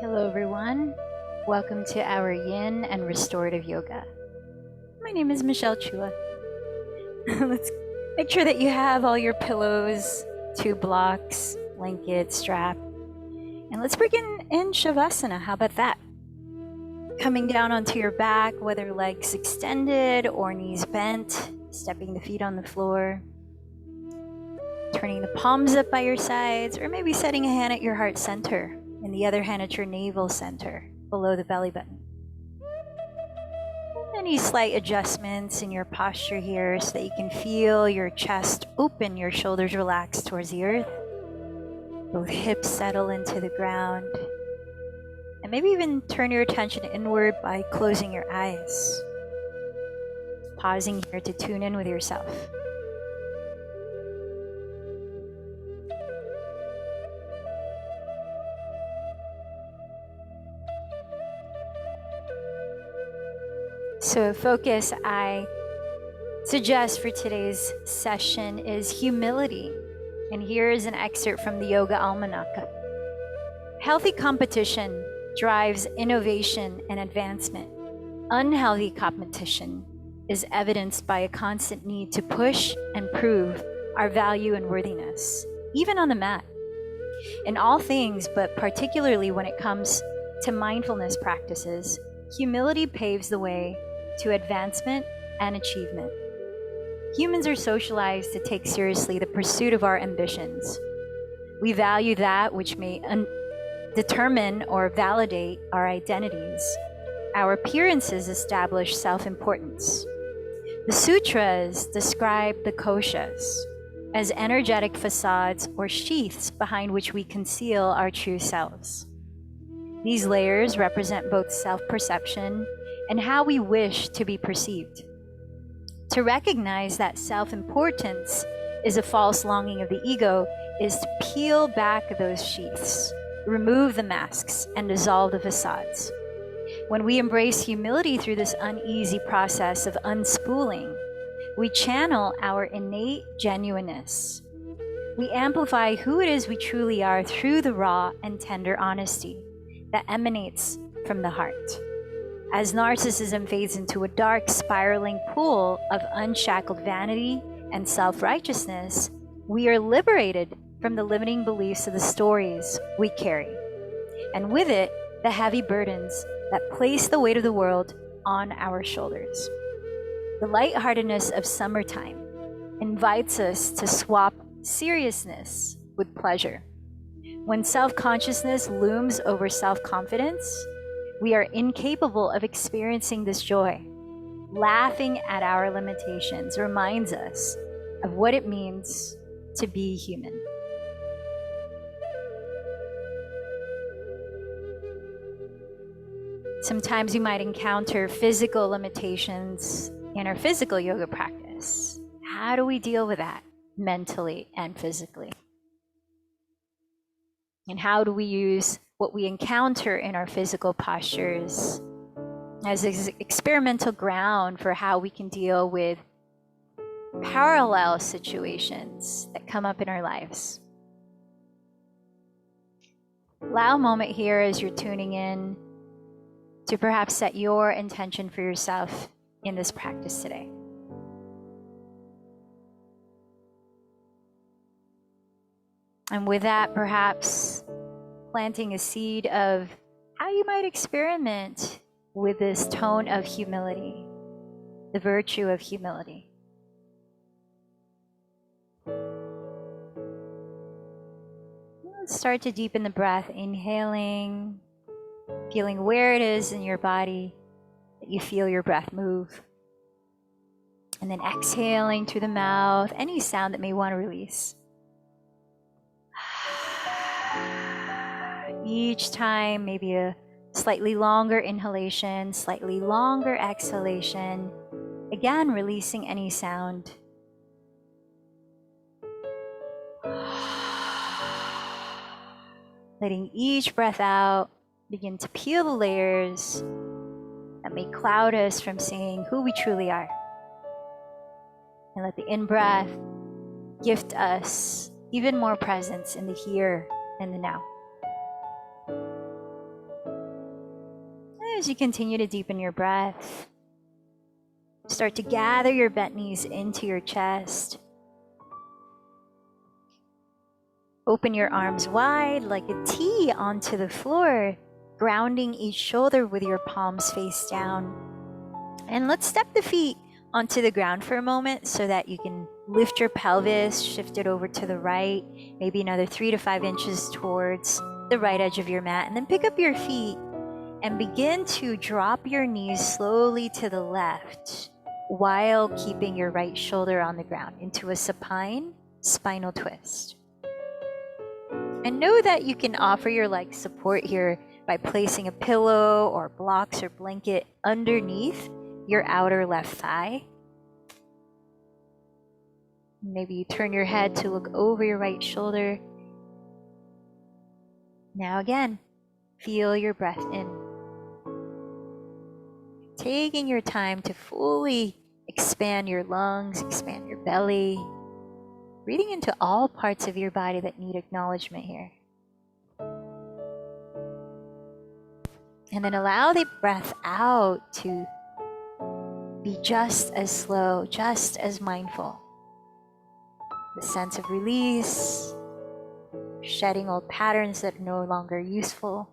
Hello everyone, welcome to our Yin and Restorative Yoga. My name is Michelle Chua. Let's make sure that you have all your pillows, 2 blocks, blanket, strap, and let's begin in Shavasana. How about that? Coming down onto your back, whether legs extended or knees bent, stepping the feet on the floor, turning the palms up by your sides, or maybe setting a hand at your heart center and the other hand at your navel center, below the belly button. Any slight adjustments in your posture here so that you can feel your chest open, your shoulders relax towards the earth, both hips settle into the ground, and maybe even turn your attention inward by closing your eyes. Pausing here to tune in with yourself. So a focus I suggest for today's session is humility. And here is an excerpt from the Yoga Almanac. Healthy competition drives innovation and advancement. Unhealthy competition is evidenced by a constant need to push and prove our value and worthiness, even on the mat. In all things, but particularly when it comes to mindfulness practices, humility paves the way to advancement and achievement. Humans are socialized to take seriously the pursuit of our ambitions. We value that which may determine or validate our identities. Our appearances establish self-importance. The sutras describe the koshas as energetic facades or sheaths behind which we conceal our true selves. These layers represent both self-perception and how we wish to be perceived. To recognize that self-importance is a false longing of the ego is to peel back those sheaths, remove the masks, and dissolve the facades. When we embrace humility through this uneasy process of unspooling, we channel our innate genuineness. We amplify who it is we truly are through the raw and tender honesty that emanates from the heart. As narcissism fades into a dark, spiraling pool of unshackled vanity and self-righteousness, we are liberated from the limiting beliefs of the stories we carry, and with it, the heavy burdens that place the weight of the world on our shoulders. The lightheartedness of summertime invites us to swap seriousness with pleasure. When self-consciousness looms over self-confidence, we are incapable of experiencing this joy. Laughing at our limitations reminds us of what it means to be human. Sometimes we might encounter physical limitations in our physical yoga practice. How do we deal with that mentally and physically? And how do we use what we encounter in our physical postures as experimental ground for how we can deal with parallel situations that come up in our lives? Allow a moment here as you're tuning in to perhaps set your intention for yourself in this practice today. And with that, perhaps planting a seed of how you might experiment with this tone of humility, the virtue of humility. Let's start to deepen the breath, inhaling, feeling where it is in your body that you feel your breath move. And then exhaling through the mouth, any sound that may want to release. Each time, maybe a slightly longer inhalation, slightly longer exhalation. Again, releasing any sound. Letting each breath out begin to peel the layers that may cloud us from seeing who we truly are. And let the in-breath gift us even more presence in the here and the now. as you continue to deepen your breath, start to gather your bent knees into your chest. Open your arms wide like a T onto the floor, grounding each shoulder with your palms face down. And let's step the feet onto the ground for a moment so that you can lift your pelvis, shift it over to the right, maybe another 3 to 5 inches towards the right edge of your mat, and then pick up your feet and begin to drop your knees slowly to the left while keeping your right shoulder on the ground into a supine spinal twist. And know that you can offer your legs support here by placing a pillow or blocks or blanket underneath your outer left thigh. Maybe you turn your head to look over your right shoulder. Now again, feel your breath in. Taking your time to fully expand your lungs, expand your belly, breathing into all parts of your body that need acknowledgement here. And then allow the breath out to be just as slow, just as mindful. The sense of release, shedding old patterns that are no longer useful.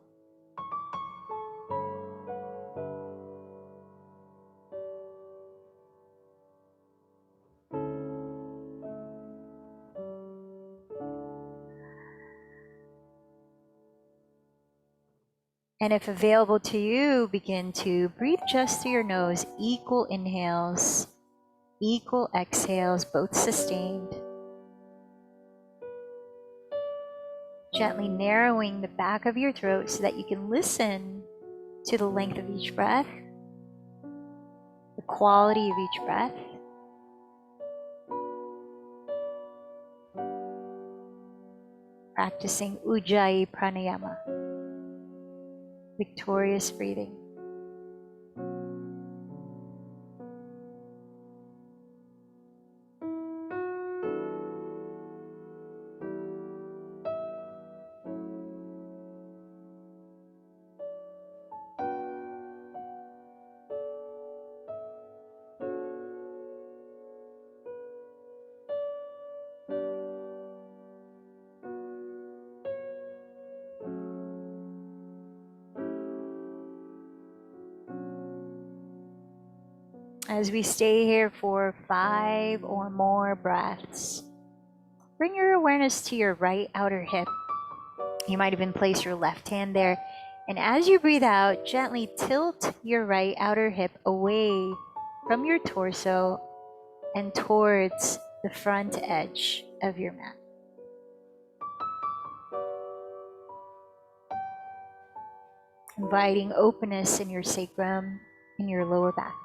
And if available to you, begin to breathe just through your nose, equal inhales, equal exhales, both sustained. Gently narrowing the back of your throat so that you can listen to the length of each breath, the quality of each breath. Practicing Ujjayi Pranayama, victorious breathing. As we stay here for 5 or more breaths, bring your awareness to your right outer hip. You might even place your left hand there. And as you breathe out, gently tilt your right outer hip away from your torso and towards the front edge of your mat. Inviting openness in your sacrum, in your lower back.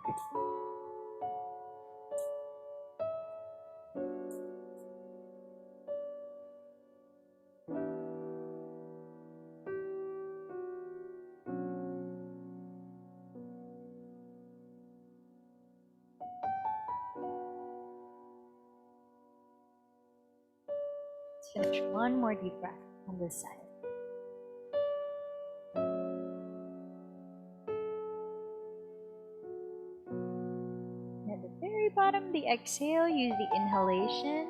Finish one more deep breath on this side. And at the very bottom of the exhale, use the inhalation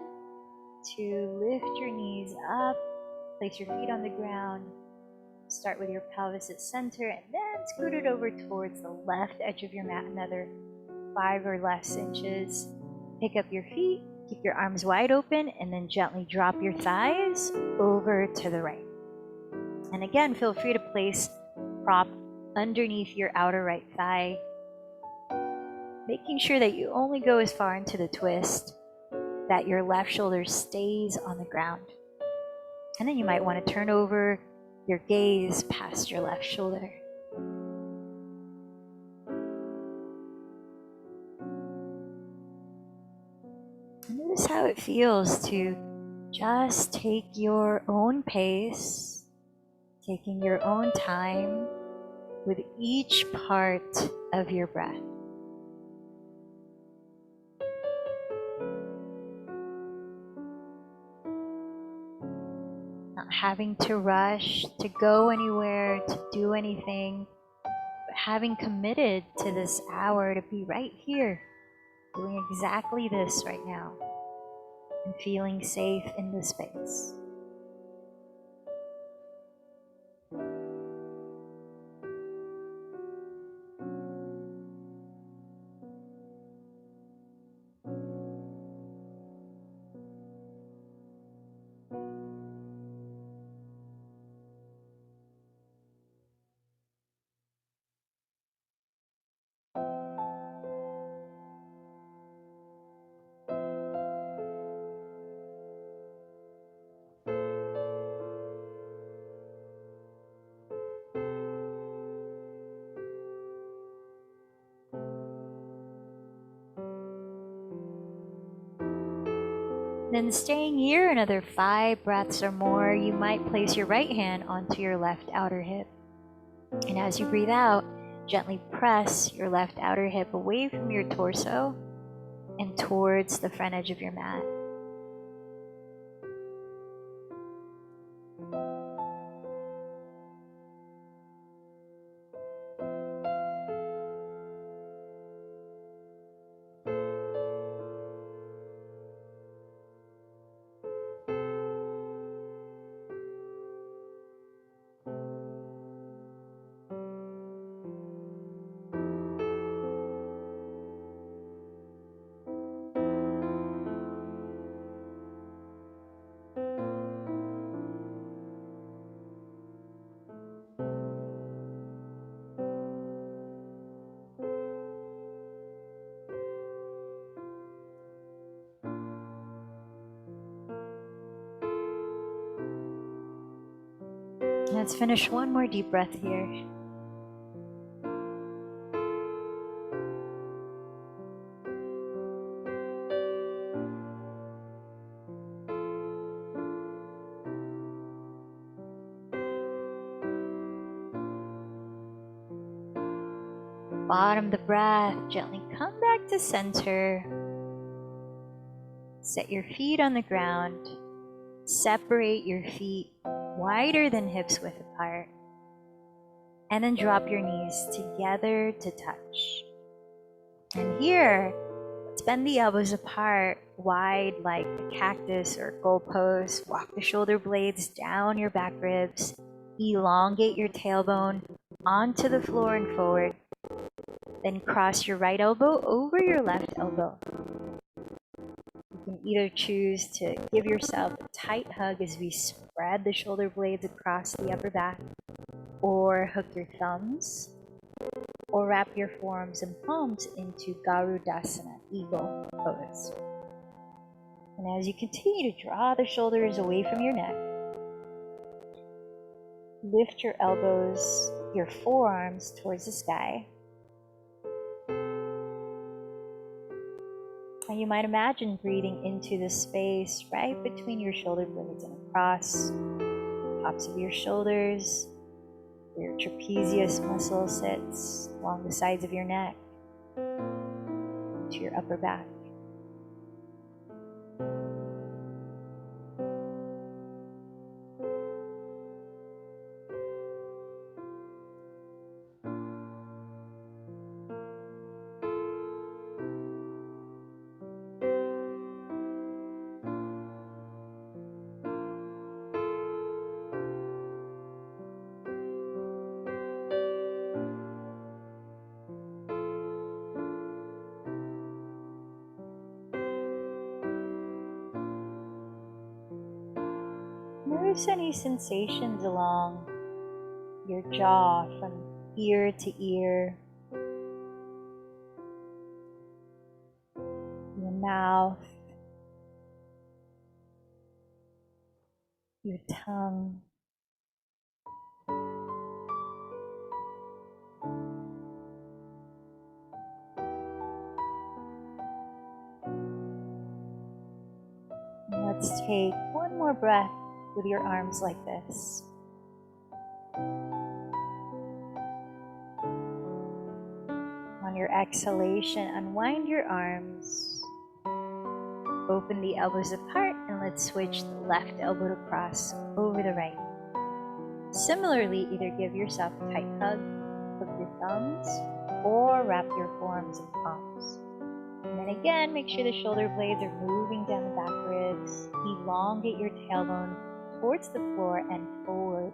to lift your knees up, place your feet on the ground, start with your pelvis at center, and then scoot it over towards the left edge of your mat, another 5 or less inches. Pick up your feet, keep your arms wide open, and then gently drop your thighs over to the right. And again, feel free to place prop underneath your outer right thigh, making sure that you only go as far into the twist that your left shoulder stays on the ground. And then you might want to turn over your gaze past your left shoulder. And notice how it feels to just take your own pace, taking your own time with each part of your breath. Not having to rush, to go anywhere, to do anything, but having committed to this hour to be right here, doing exactly this right now, and feeling safe in this space. Then staying here another 5 breaths or more, you might place your right hand onto your left outer hip. And as you breathe out, gently press your left outer hip away from your torso and towards the front edge of your mat. Let's finish one more deep breath here. Bottom of the breath, gently come back to center. Set your feet on the ground. Separate your feet wider than hips width apart. And then drop your knees together to touch. And here, let's bend the elbows apart, wide like a cactus or goalpost. Walk the shoulder blades down your back ribs. Elongate your tailbone onto the floor and forward. Then cross your right elbow over your left elbow. You can either choose to give yourself a tight hug as we spread the shoulder blades across the upper back, or hook your thumbs, or wrap your forearms and palms into Garudasana, eagle pose. And as you continue to draw the shoulders away from your neck, lift your elbows, your forearms towards the sky. And you might imagine breathing into the space right between your shoulder blades and across tops of your shoulders, where your trapezius muscle sits along the sides of your neck to your upper back. Notice any sensations along your jaw from ear to ear, your mouth, your tongue. And let's take one more breath with your arms like this. On your exhalation, unwind your arms. Open the elbows apart, and let's switch the left elbow to cross over the right. Similarly, either give yourself a tight hug of your thumbs or wrap your forearms in palms. And then again, make sure the shoulder blades are moving down the back ribs. Elongate your tailbone towards the floor and forward.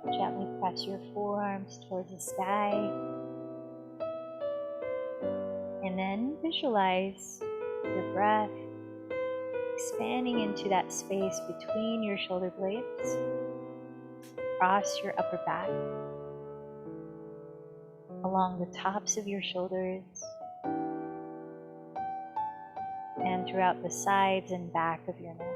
Gently press your forearms towards the sky. And then visualize your breath expanding into that space between your shoulder blades, across your upper back, along the tops of your shoulders, and throughout the sides and back of your neck.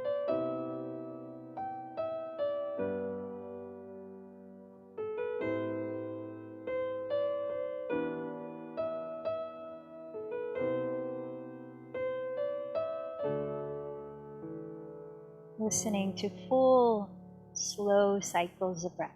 Listening to full, slow cycles of breath.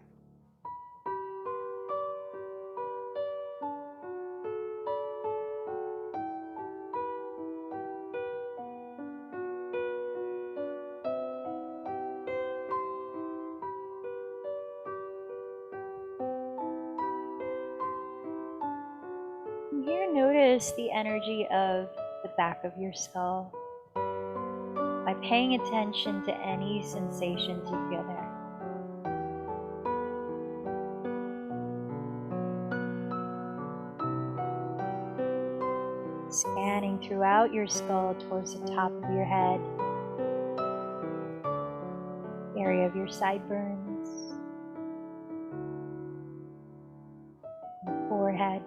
And here, notice the energy of the back of your skull by paying attention to any sensations you feel there. Scanning throughout your skull towards the top of your head, area of your sideburns, and forehead.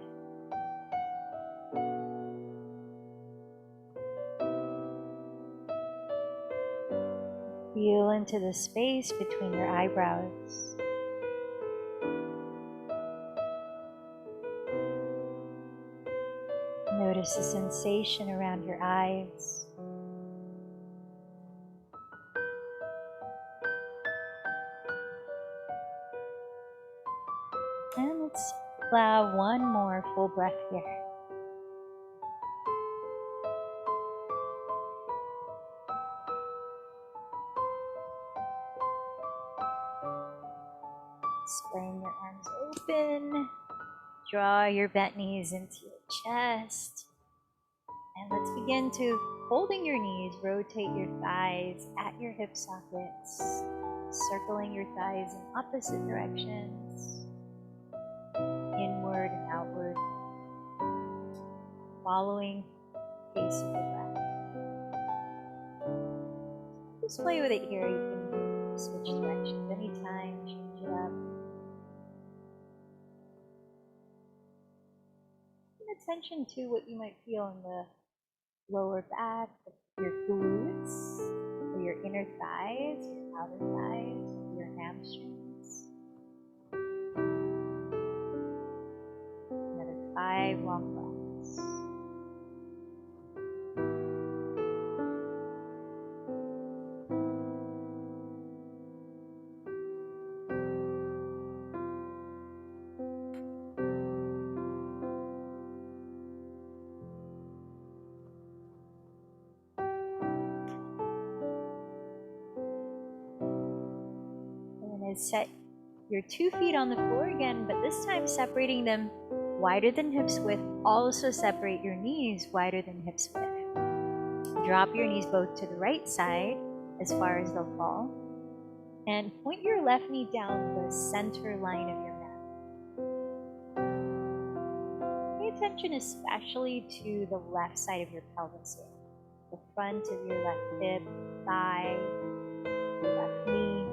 Feel into the space between your eyebrows. Notice the sensation around your eyes. And let's allow one more full breath here. Spreading your arms open. Draw your bent knees into your chest. And let's begin to, holding your knees, rotate your thighs at your hip sockets, circling your thighs in opposite directions, inward and outward, following the pace of the breath. Just play with it here. You can switch directions anytime, change it up. Pay attention to what you might feel in the lower back, your glutes, or your inner thighs, your outer thighs, your hamstrings. Another 5 long breaths. Set your 2 feet on the floor again, but this time separating them wider than hips width. Also separate your knees wider than hips width. Drop your knees both to the right side as far as they'll fall, and point your left knee down the center line of your mat. Pay attention especially to the left side of your pelvis here, the front of your left hip, thigh, your left knee,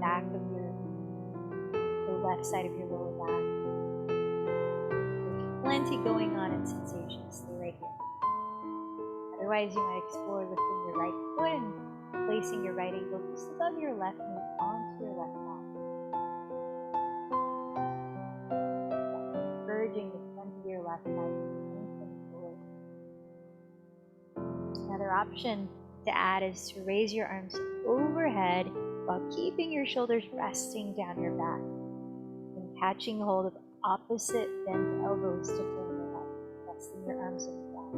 back of the left side of your lower back. There's plenty going on in sensations. Stay right here. Otherwise, you might explore lifting your right foot and placing your right ankle just above your left knee onto your left thigh. Encouraging the front of your left thigh to lengthen forward. Another option to add is to raise your arms overhead while keeping your shoulders resting down your back and catching hold of opposite bent elbows to frame your head, resting your arms in the back.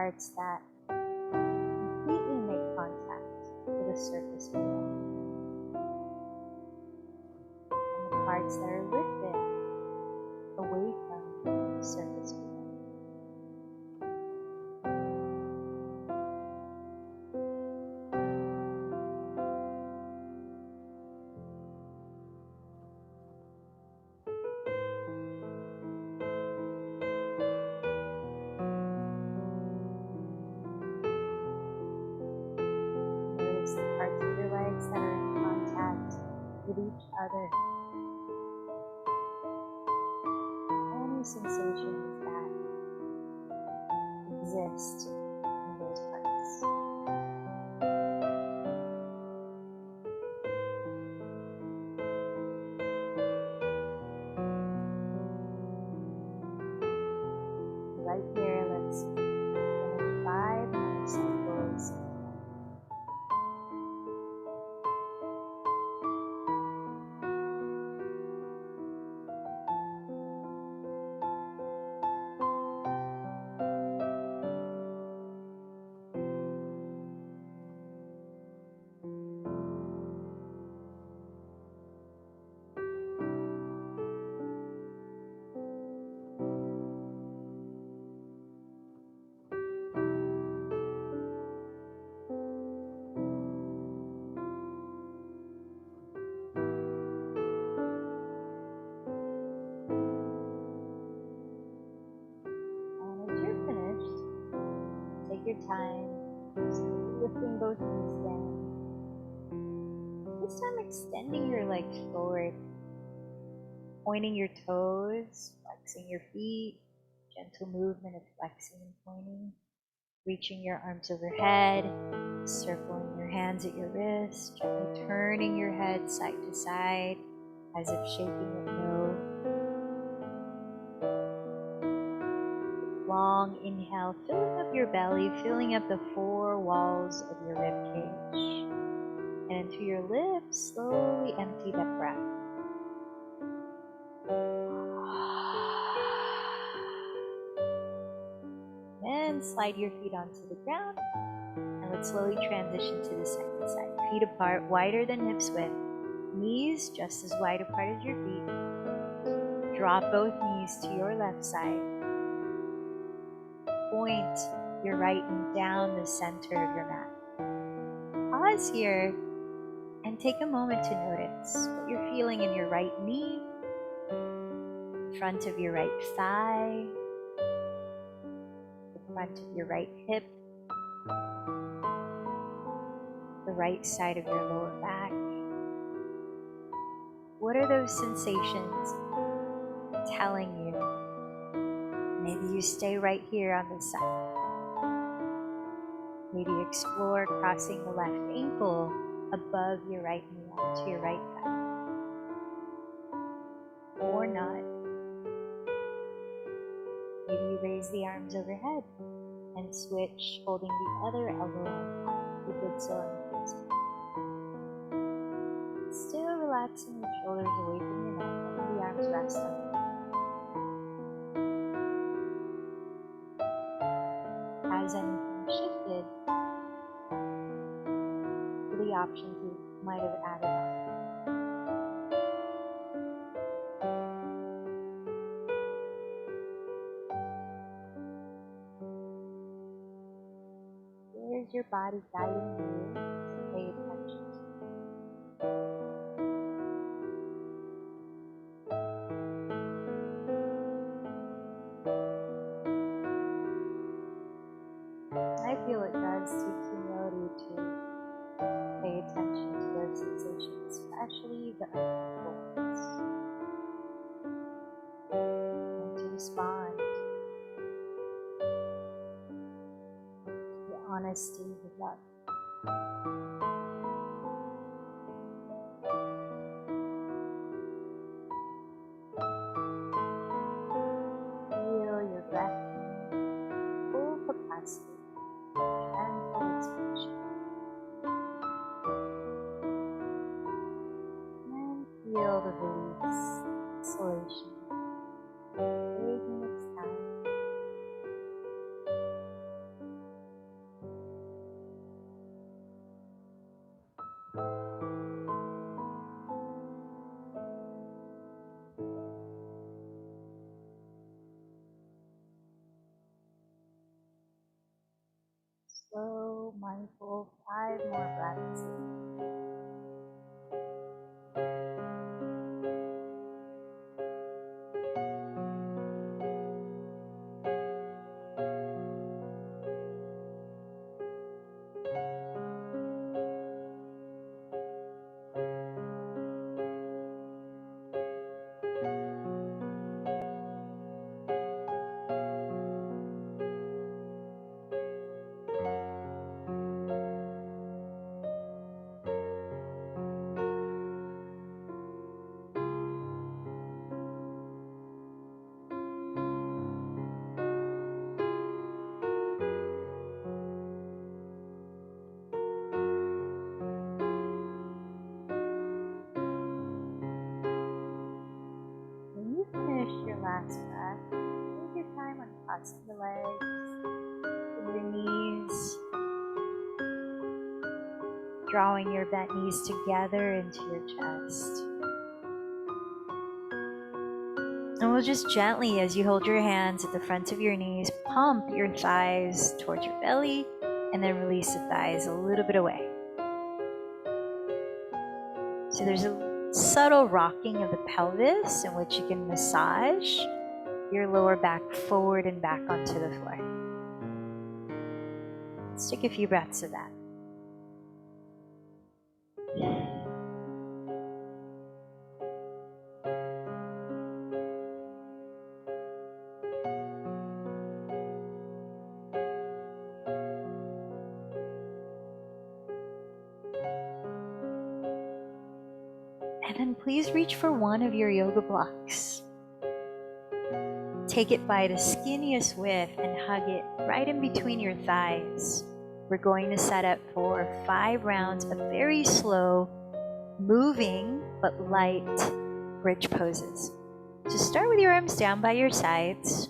parts that completely make contact with the surface below, and the parts that are lifted away from the surface below. Notice the parts of your legs that are in contact with each other. Any sensations that exist in those parts. Right here, let's finish 5 more cycles. And as you're finished, take your time, slowly lifting both knees down. This time extending your legs forward, pointing your toes, flexing your feet, gentle movement of flexing and pointing, reaching your arms overhead, circling your hands at your wrists, gently turning your head side to side as if shaking it no. Long inhale, filling up your belly, filling up the 4 walls of your rib cage. And into your lips, slowly empty that breath. Then slide your feet onto the ground, and let's slowly transition to the second side. Feet apart, wider than hips width. Knees just as wide apart as your feet. Drop both knees to your left side. Point your right knee down the center of your mat. Pause here and take a moment to notice what you're feeling in your right knee, front of your right thigh, the front of your right hip, the right side of your lower back. What are those sensations telling you? Maybe you stay right here on this side. Maybe explore crossing the left ankle above your right knee onto your right thigh. Or not. Maybe you raise the arms overhead and switch, holding the other elbow on top. You did so on the face. Still relaxing your shoulders away from your neck, letting the arms rest on you. Has anything shifted to the options you might have added on? Where's your body guiding you to pay attention to? I feel it does take humility to pay attention to those sensations, especially the uncomfortable ones, and to respond to the honesty with love. Feel your breath in full capacity, gentle expansion. And feel the release, exhalation, taking its time. mindful. 5 more breaths. When you finish your last breath, take your time on crossing the legs, your knees, drawing your bent knees together into your chest. And we'll just gently, as you hold your hands at the front of your knees, pump your thighs towards your belly, and then release the thighs a little bit away. So there's a subtle rocking of the pelvis in which you can massage your lower back forward and back onto the floor. Let's take a few breaths of that. And then please reach for one of your yoga blocks. Take it by the skinniest width and hug it right in between your thighs. We're going to set up for 5 rounds of very slow, moving but light bridge poses. So start with your arms down by your sides.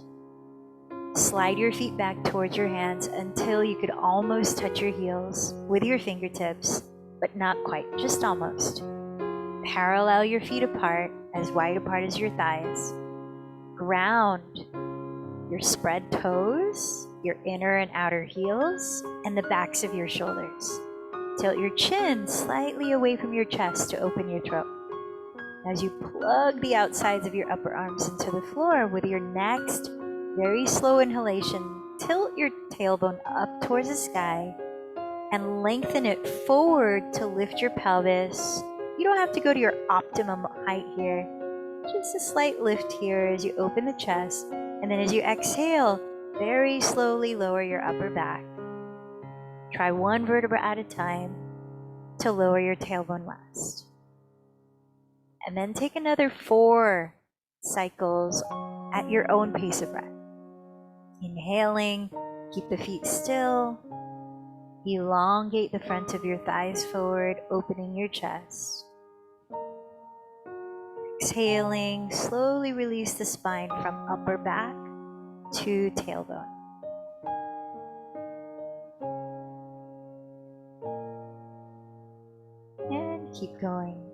Slide your feet back towards your hands until you could almost touch your heels with your fingertips, but not quite, just almost. Parallel your feet apart, as wide apart as your thighs. Ground your spread toes, your inner and outer heels, and the backs of your shoulders. Tilt your chin slightly away from your chest to open your throat. As you plug the outsides of your upper arms into the floor with your next very slow inhalation, tilt your tailbone up towards the sky and lengthen it forward to lift your pelvis. You don't have to go to your optimum height here. Just a slight lift here as you open the chest. And then as you exhale, very slowly lower your upper back. Try 1 vertebra at a time to lower your tailbone last. And then take another 4 cycles at your own pace of breath. Inhaling, keep the feet still. Elongate the front of your thighs forward, opening your chest. Exhaling, slowly release the spine from upper back to tailbone. And keep going.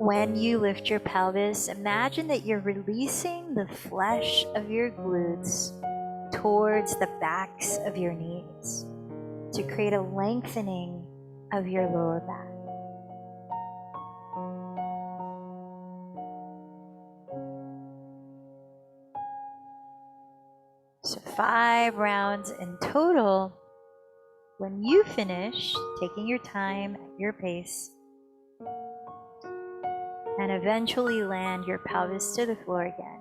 When you lift your pelvis, imagine that you're releasing the flesh of your glutes towards the backs of your knees to create a lengthening of your lower back. So 5 rounds in total. When you finish, taking your time at your pace, and eventually land your pelvis to the floor again.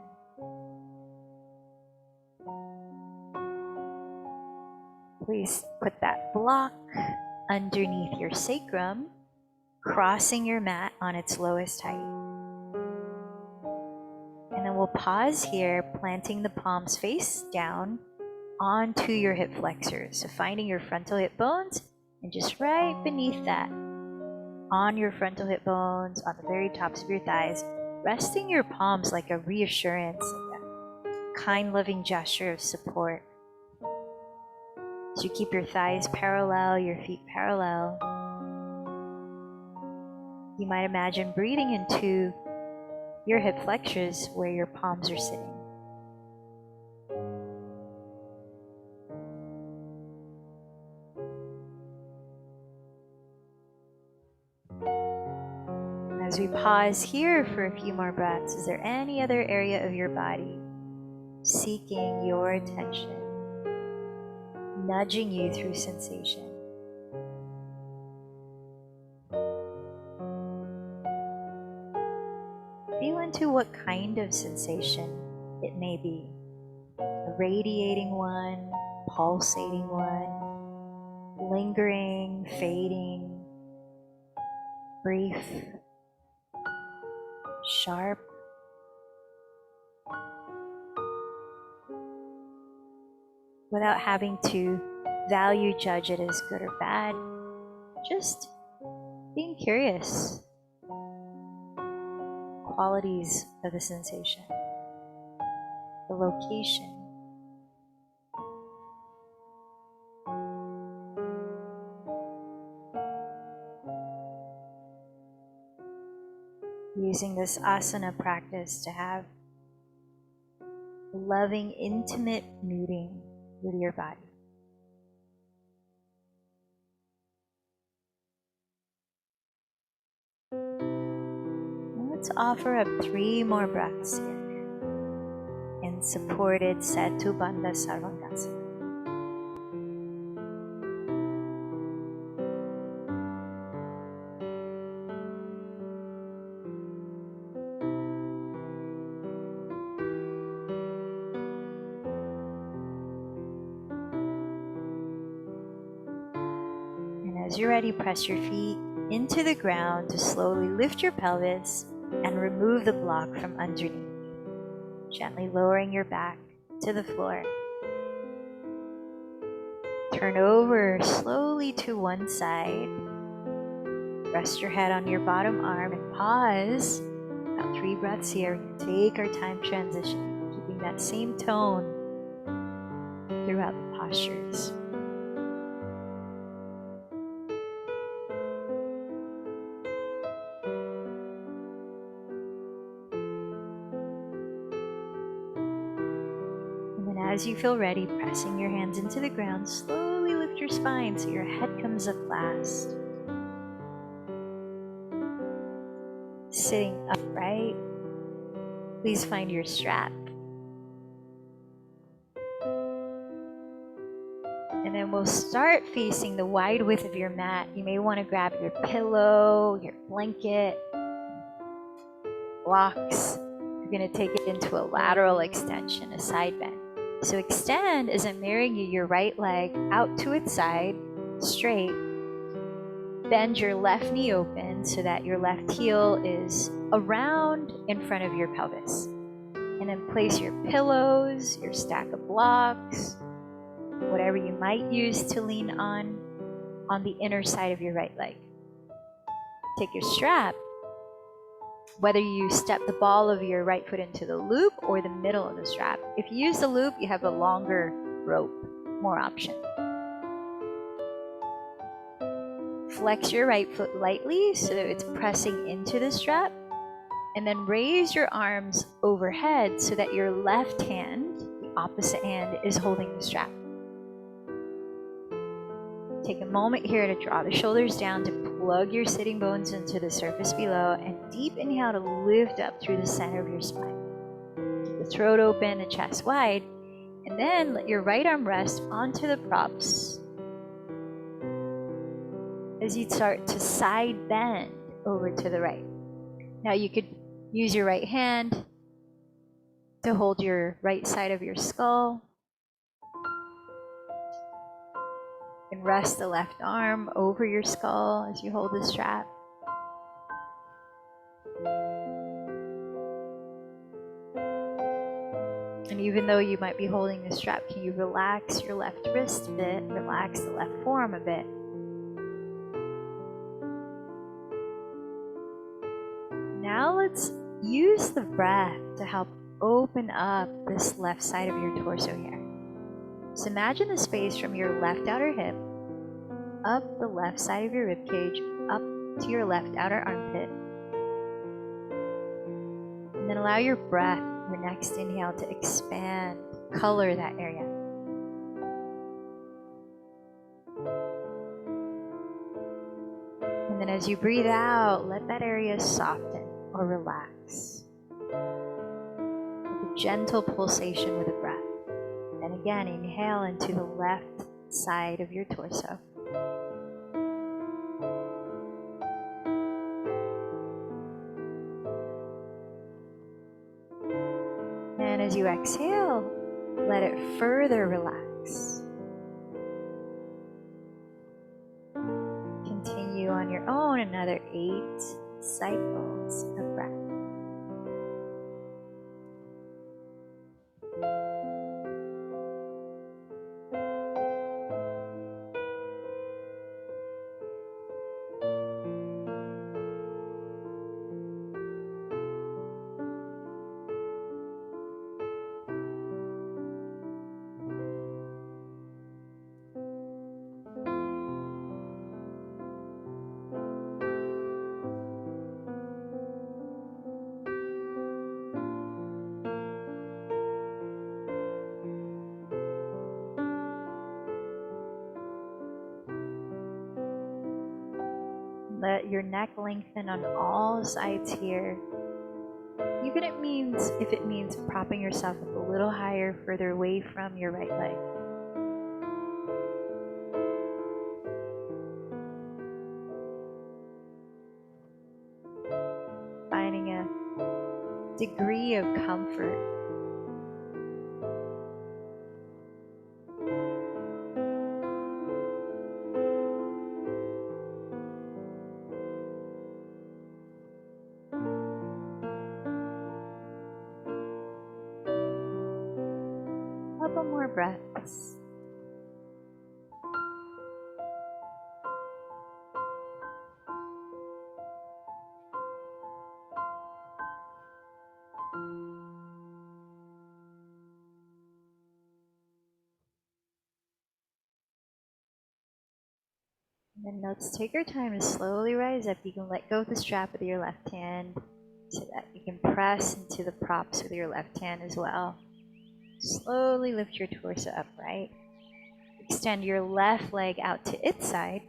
Please put that block underneath your sacrum, crossing your mat on its lowest height. And then we'll pause here, planting the palms face down onto your hip flexors. So finding your frontal hip bones, and just right beneath that, on your frontal hip bones, on the very tops of your thighs, resting your palms like a reassurance, like a kind, loving gesture of support. So you keep your thighs parallel, your feet parallel. You might imagine breathing into your hip flexors where your palms are sitting. As we pause here for a few more breaths, is there any other area of your body seeking your attention, nudging you through sensation? Feel into what kind of sensation it may be. A radiating one, pulsating one, lingering, fading, brief, sharp. Without having to value, judge it as good or bad, just being curious. Qualities of the sensation, the location. Using this asana practice to have a loving, intimate meeting with your body. Let's offer up 3 more breaths here in supported Setu Bandha Sarvangasana. And as you're ready, press your feet into the ground to slowly lift your pelvis and remove the block from underneath, gently lowering your back to the floor. Turn over slowly to one side. Rest your head on your bottom arm and pause. About 3 breaths here. Take our time transitioning, keeping that same tone throughout the postures. As you feel ready, pressing your hands into the ground, slowly lift your spine so your head comes up last. Sitting upright, please find your strap. And then we'll start facing the wide width of your mat. You may want to grab your pillow, your blanket, blocks. You're going to take it into a lateral extension, a side bend. So extend as I'm mirroring you, your right leg out to its side, straight. Bend your left knee open so that your left heel is around in front of your pelvis. And then place your pillows, your stack of blocks, whatever you might use to lean on the inner side of your right leg. Take your strap. Whether you step the ball of your right foot into the loop or the middle of the strap. If you use the loop, you have a longer rope, more option. Flex your right foot lightly so that it's pressing into the strap. And then raise your arms overhead so that your left hand, the opposite hand, is holding the strap. Take a moment here to draw the shoulders down to plug your sitting bones into the surface below, and deep inhale to lift up through the center of your spine. Keep the throat open, the chest wide, and then let your right arm rest onto the props as you start to side bend over to the right. Now you could use your right hand to hold your right side of your skull. And rest the left arm over your skull as you hold the strap. And even though you might be holding the strap, can you relax your left wrist a bit, relax the left forearm a bit. Now let's use the breath to help open up this left side of your torso here. So imagine the space from your left outer hip, up the left side of your rib cage, up to your left outer armpit. And then allow your breath, your next inhale, to expand, color that area. And then as you breathe out, let that area soften or relax. With a gentle pulsation with the breath. And again, inhale into the left side of your torso. And as you exhale, let it further relax. Continue on your own another 8 cycles of breath. Let your neck lengthen on all sides here. Even if it means propping yourself up a little higher, further away from your right leg. Finding a degree of comfort. Couple more breaths. And then let's take our time to slowly rise up. You can let go of the strap with your left hand so that you can press into the props with your left hand as well. Slowly lift your torso upright. Extend your left leg out to its side.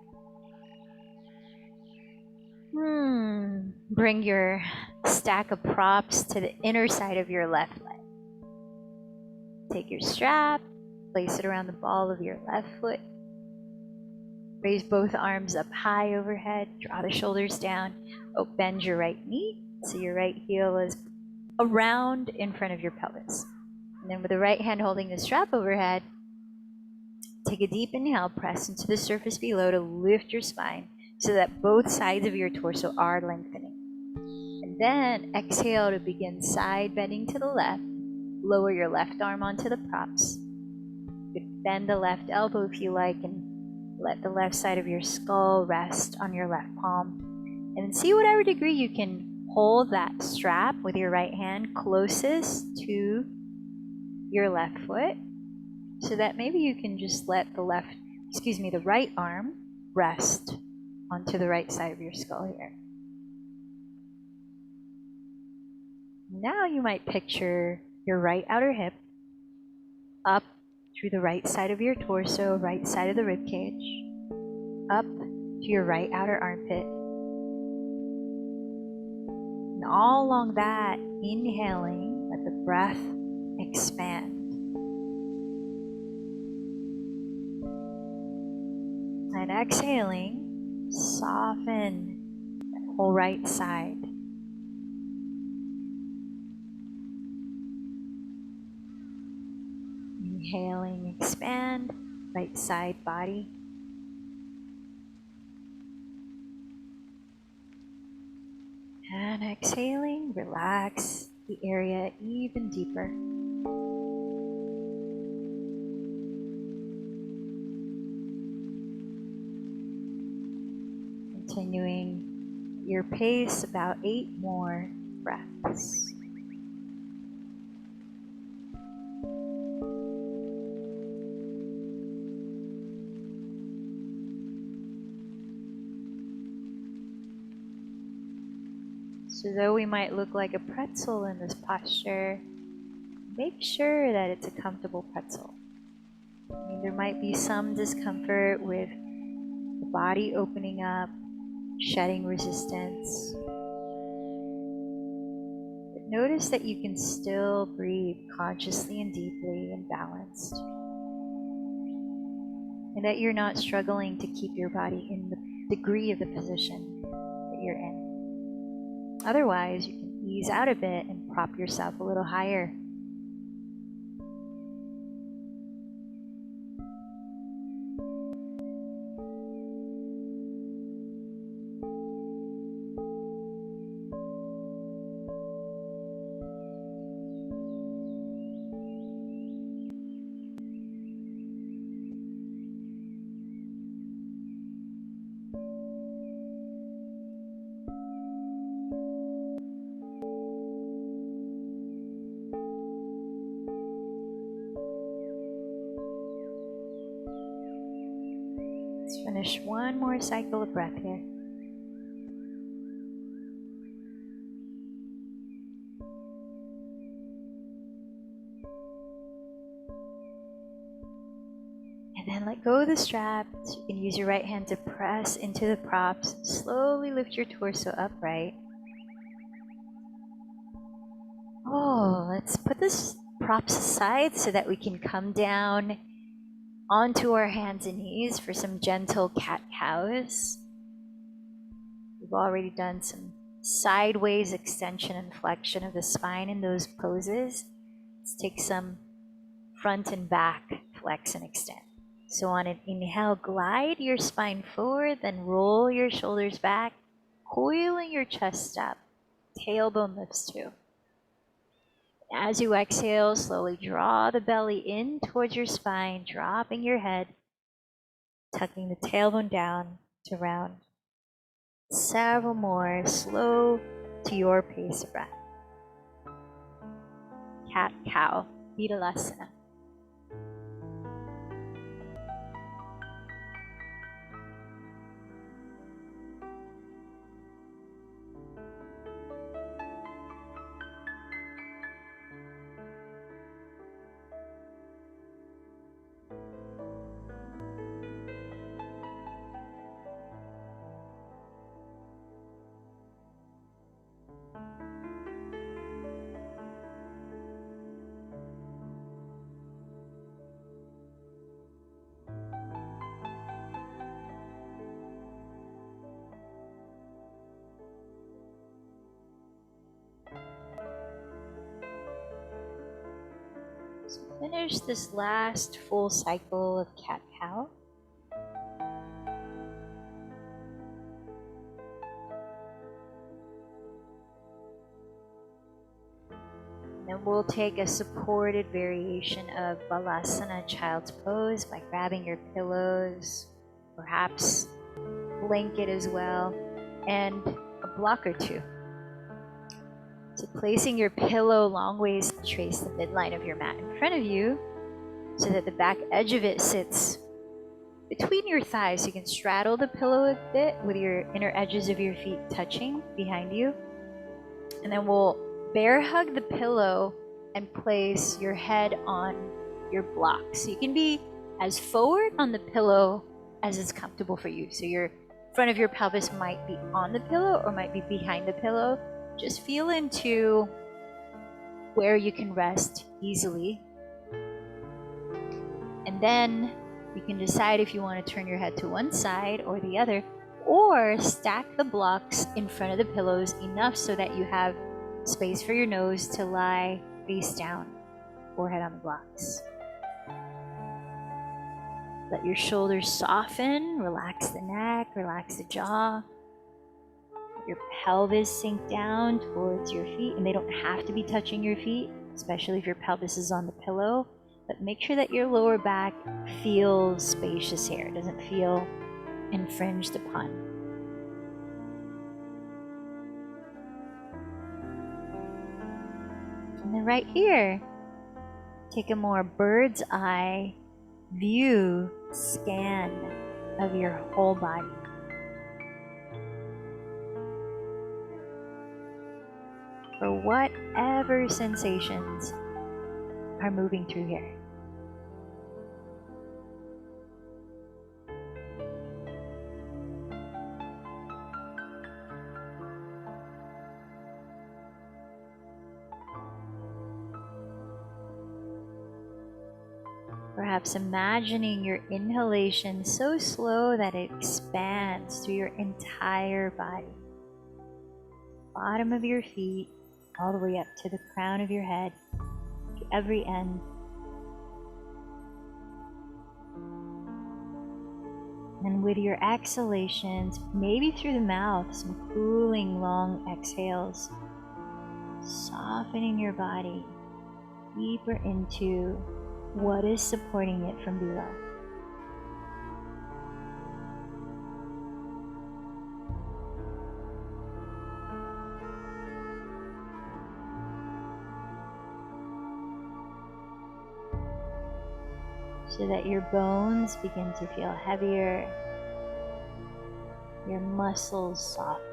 Bring your stack of props to the inner side of your left leg. Take your strap, place it around the ball of your left foot. Raise both arms up high overhead. Draw the shoulders down. Bend your right knee so your right heel is around in front of your pelvis. And then with the right hand holding the strap overhead, take a deep inhale, press into the surface below to lift your spine so that both sides of your torso are lengthening. And then exhale to begin side bending to the left. Lower your left arm onto the props. You could bend the left elbow if you like and let the left side of your skull rest on your left palm. And see whatever degree you can hold that strap with your right hand closest to your left foot, so that maybe you can just let the right arm rest onto the right side of your skull here. Now you might picture your right outer hip up through the right side of your torso, right side of the rib cage, up to your right outer armpit. And all along that, inhaling, let the breath expand. And exhaling, soften that whole right side. Inhaling, expand, right side body. And exhaling, relax the area even deeper. Continuing your pace, about 8 more breaths. So though we might look like a pretzel in this posture, make sure that it's a comfortable pretzel. I mean, there might be some discomfort with the body opening up, shedding resistance. But notice that you can still breathe consciously and deeply and balanced. And that you're not struggling to keep your body in the degree of the position that you're in. Otherwise, you can ease out a bit and prop yourself a little higher. Let's finish one more cycle of breath here. And then let go of the straps. You can use your right hand to press into the props. Slowly lift your torso upright. Oh, let's put this props aside so that we can come down onto our hands and knees for some gentle cat-cows. We've already done some sideways extension and flexion of the spine in those poses. Let's take some front and back flex and extend. So on an inhale, glide your spine forward, then roll your shoulders back, coiling your chest up. Tailbone lifts too. As you exhale, slowly draw the belly in towards your spine, dropping your head, tucking the tailbone down to round. Several more, slow to your pace of breath. Cat-cow, Vidalasana. So finish this last full cycle of cat-cow. Then we'll take a supported variation of Balasana, child's pose, by grabbing your pillows, perhaps blanket as well, and a block or two. So placing your pillow long ways, trace the midline of your mat in front of you so that the back edge of it sits between your thighs. You can straddle the pillow a bit with your inner edges of your feet touching behind you. And then we'll bear hug the pillow and place your head on your block. So you can be as forward on the pillow as is comfortable for you. So your front of your pelvis might be on the pillow or might be behind the pillow. Just feel into where you can rest easily. And then you can decide if you want to turn your head to one side or the other, or stack the blocks in front of the pillows enough so that you have space for your nose to lie face down, forehead on the blocks. Let your shoulders soften, relax the neck, relax the jaw. Your pelvis sink down towards your feet, and they don't have to be touching your feet, especially if your pelvis is on the pillow, but make sure that your lower back feels spacious here. It doesn't feel infringed upon. And then right here, take a more bird's eye view, scan of your whole body. for whatever sensations are moving through here. Perhaps imagining your inhalation so slow that it expands through your entire body. Bottom of your feet, all the way up to the crown of your head, to every end. And with your exhalations, maybe through the mouth, some cooling, long exhales, softening your body deeper into what is supporting it from below. So that your bones begin to feel heavier, your muscles softer.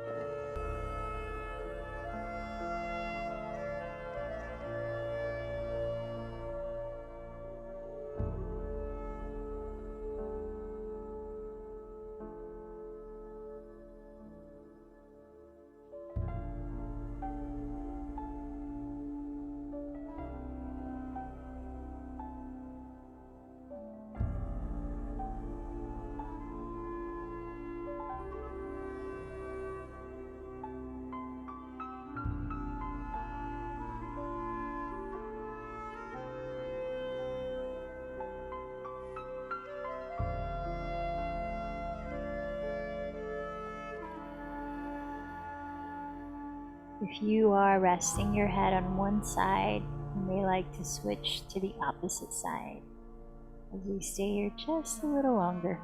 If you are resting your head on one side, you may like to switch to the opposite side as we stay here just a little longer.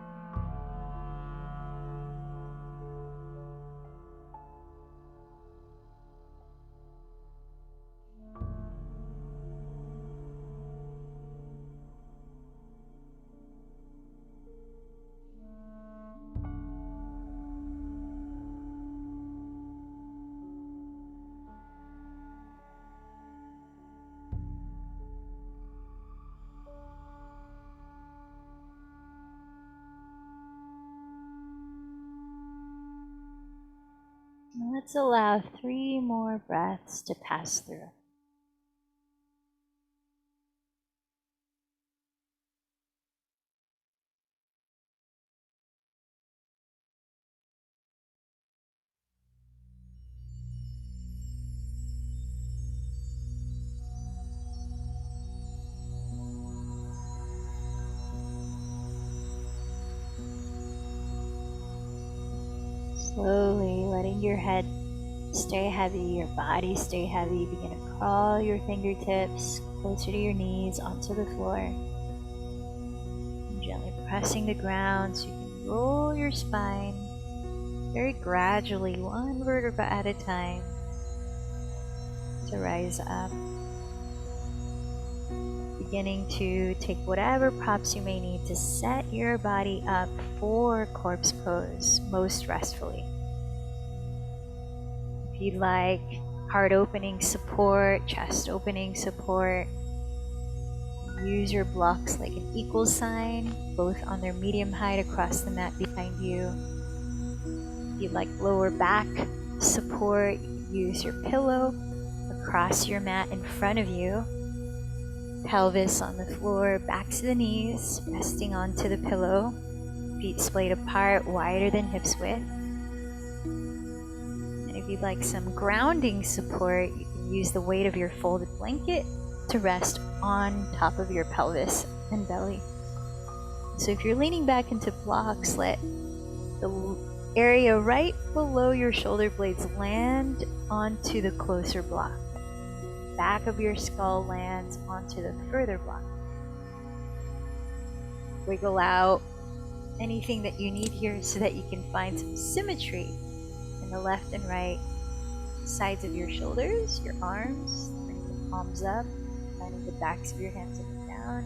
Let's allow 3 more breaths to pass through. Slowly letting your head stay heavy, your body stay heavy. Begin to crawl your fingertips closer to your knees onto the floor. And gently pressing the ground so you can roll your spine very gradually, one vertebra at a time, to rise up. Beginning to take whatever props you may need to set your body up for corpse pose most restfully. If you'd like heart opening support, chest opening support, use your blocks like an equal sign, both on their medium height across the mat behind you. If you'd like lower back support, you can use your pillow across your mat in front of you. Pelvis on the floor, back to the knees, resting onto the pillow. Feet splayed apart, wider than hips width. And if you'd like some grounding support, you can use the weight of your folded blanket to rest on top of your pelvis and belly. So if you're leaning back into blocks, let the area right below your shoulder blades land onto the closer block. Back of your skull lands onto the further block. Wiggle out anything that you need here so that you can find some symmetry in the left and right sides of your shoulders, your arms, bring the palms up, lining the backs of your hands up and down,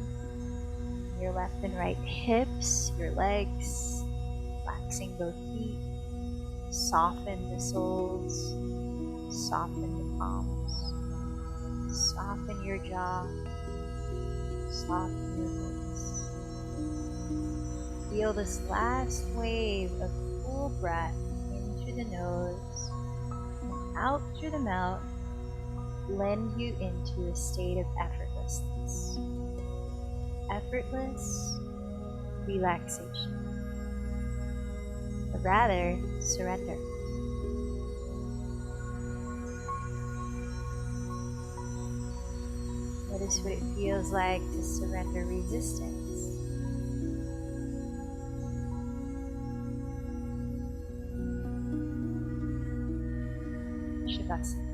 your left and right hips, your legs, relaxing both feet, soften the soles, Soften the palms. Soften your jaw. Soften your lips. Feel this last wave of cool breath in through the nose and out through the mouth. Blend you into a state of effortlessness. Effortless relaxation. Or rather, surrender. Notice what it feels like to surrender resistance. Shavasana.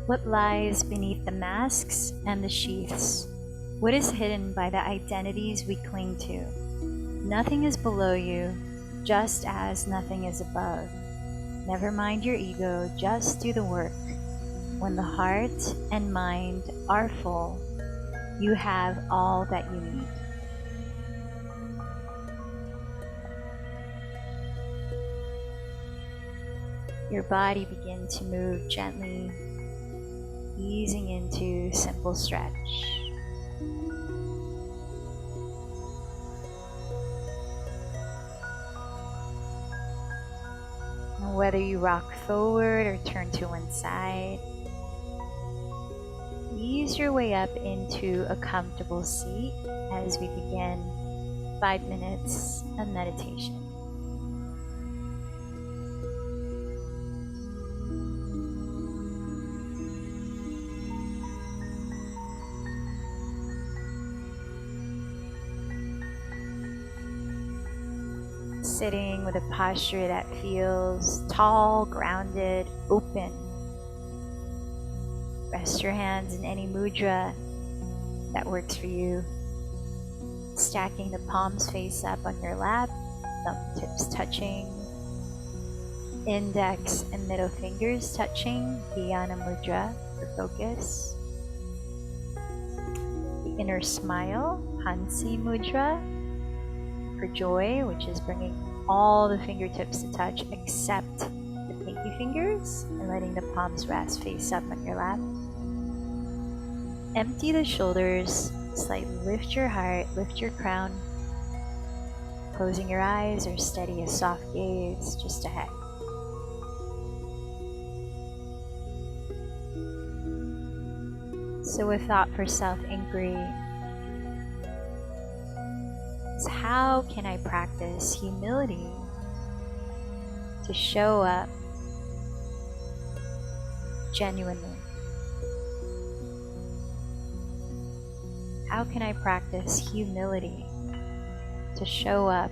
What lies beneath the masks and the sheaths? What is hidden by the identities we cling to? Nothing is below you, just as nothing is above. Never mind your ego, just do the work. When the heart and mind are full, you have all that you need. Your body begins to move gently, easing into simple stretch. And whether you rock forward or turn to one side, ease your way up into a comfortable seat as we begin 5 minutes of meditation. Sitting with a posture that feels tall, grounded, open. Rest your hands in any mudra that works for you. Stacking the palms face up on your lap, thumb tips touching, index and middle fingers touching, Dhyana mudra for focus. The inner smile, Hansi mudra for joy, which is bringing all the fingertips to touch except the pinky fingers and letting the palms rest face up on your lap. Empty the shoulders, slightly lift your heart, lift your crown. Closing your eyes or steady a soft gaze just ahead. So a thought for self-inquiry is, how can I practice humility to show up genuinely? How can I practice humility to show up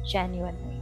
genuinely?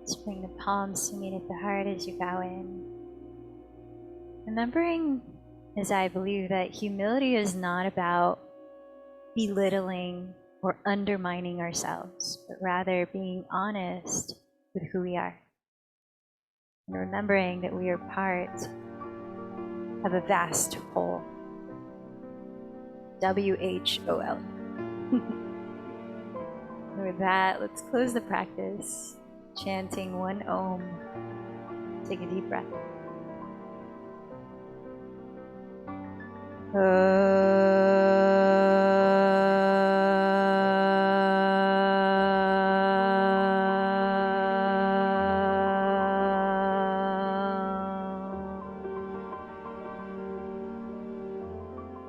Just bring the palms to meet at the heart as you bow in. Remembering, as I believe, that humility is not about belittling or undermining ourselves, but rather being honest with who we are. And remembering that we are part of a vast whole. WHOL. With that, let's close the practice, chanting one Om. Take a deep breath.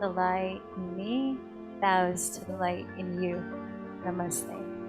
The light in me bows to the light in you. Namaste.